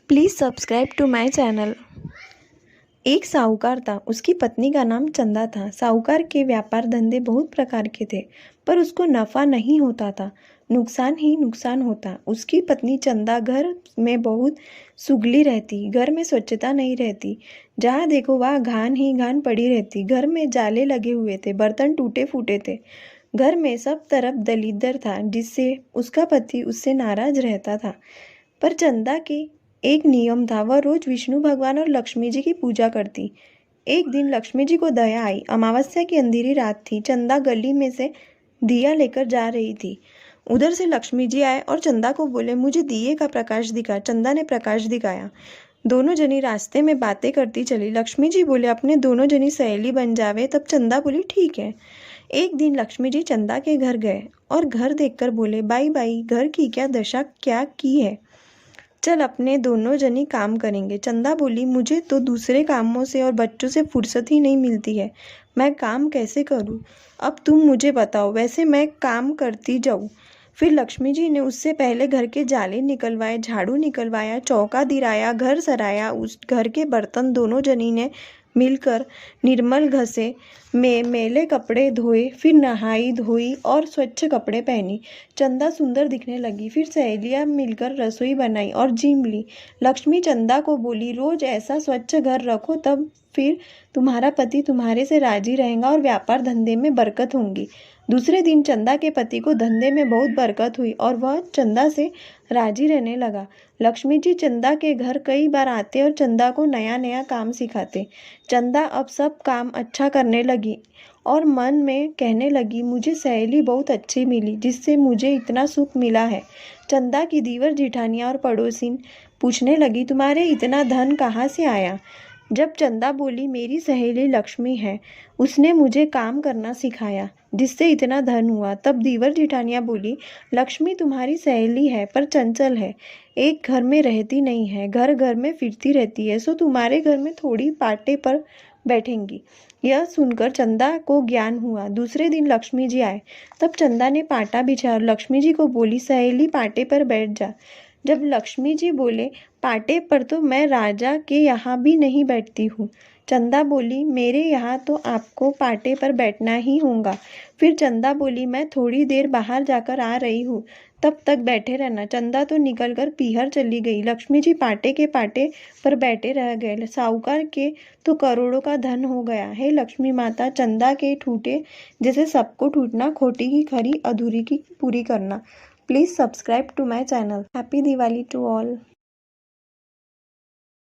Please subscribe to my channel. एक साहूकार था, उसकी पत्नी का नाम चंदा था। साहूकार के व्यापार धंधे बहुत प्रकार के थे, पर उसको नफ़ा नहीं होता था, नुकसान ही नुकसान होता। उसकी पत्नी चंदा घर में बहुत सुगली रहती, घर में स्वच्छता नहीं रहती, जहाँ देखो वहाँ घान ही घान पड़ी रहती। घर में जाले लगे हुए थे, बर्तन टूटे फूटे थे, घर में सब तरफ दलिद्दर था, जिससे उसका पति उससे नाराज रहता था। पर चंदा के एक नियम था, वह रोज विष्णु भगवान और लक्ष्मी जी की पूजा करती। एक दिन लक्ष्मी जी को दया आई। अमावस्या की अंधेरी रात थी। चंदा गली में से दिया लेकर जा रही थी। उधर से लक्ष्मी जी आए और चंदा को बोले, मुझे दिए का प्रकाश दिखा। चंदा ने प्रकाश दिखाया। दोनों जनी रास्ते में बातें करती चली। लक्ष्मी जी बोले, अपने दोनों जनी सहेली बन जावे। तब चंदा बोली, ठीक है। एक दिन लक्ष्मी जी चंदा के घर गए और घर देखकर बोले, बाई बाई, घर की क्या दशा क्या की है, चल अपने दोनों जनी काम करेंगे। चंदा बोली, मुझे तो दूसरे कामों से और बच्चों से फुर्सत ही नहीं मिलती है, मैं काम कैसे करूं? अब तुम मुझे बताओ, वैसे मैं काम करती जाऊं। फिर लक्ष्मी जी ने उससे पहले घर के जाले निकलवाए, झाड़ू निकलवाया, चौका दिराया, घर सराया। उस घर के बर्तन दोनों जनी ने मिलकर निर्मल घसे, में मैले कपड़े धोए, फिर नहाई धोई और स्वच्छ कपड़े पहनी। चंदा सुंदर दिखने लगी। फिर सहेलियां मिलकर रसोई बनाई और जीम ली। लक्ष्मी चंदा को बोली, रोज ऐसा स्वच्छ घर रखो, तब फिर तुम्हारा पति तुम्हारे से राजी रहेगा और व्यापार धंधे में बरकत होंगी। दूसरे दिन चंदा के पति को धंधे में बहुत बरकत हुई और वह चंदा से राजी रहने लगा। लक्ष्मी जी चंदा के घर कई बार आते और चंदा को नया नया काम सिखाते। चंदा अब सब काम अच्छा करने लगी और मन में कहने लगी, मुझे सहेली बहुत अच्छी मिली, जिससे मुझे इतना सुख मिला है। चंदा की दीवर जिठानियाँ और पड़ोसिन पूछने लगी, तुम्हारे इतना धन कहाँ से आया? जब चंदा बोली, मेरी सहेली लक्ष्मी है, उसने मुझे काम करना सिखाया, जिससे इतना धन हुआ। तब दीवर जिठानियाँ बोली, लक्ष्मी तुम्हारी सहेली है, पर चंचल है, एक घर में रहती नहीं है, घर घर में फिरती रहती है, सो तुम्हारे घर में थोड़ी पाटे पर बैठेंगी। यह सुनकर चंदा को ज्ञान हुआ। दूसरे दिन लक्ष्मी जी आए। तब चंदा ने पाटा बिछाया और लक्ष्मी जी को बोली, सहेली पाटे पर बैठ जा। जब लक्ष्मी जी बोले, पाटे पर तो मैं राजा के यहाँ भी नहीं बैठती हूँ। चंदा बोली, मेरे यहाँ तो आपको पाटे पर बैठना ही होगा। फिर चंदा बोली, मैं थोड़ी देर बाहर जाकर आ रही हूँ, तब तक बैठे रहना। चंदा तो निकलकर पीहर चली गई। लक्ष्मी जी पाटे के पाटे पर बैठे रह गए। साहूकार के तो करोड़ों का धन हो गया। हे लक्ष्मी माता, चंदा के ठूटे जैसे सबको ठूटना, खोटी की खरी, अधूरी की पूरी करना। Please subscribe to my channel. Happy Diwali to all.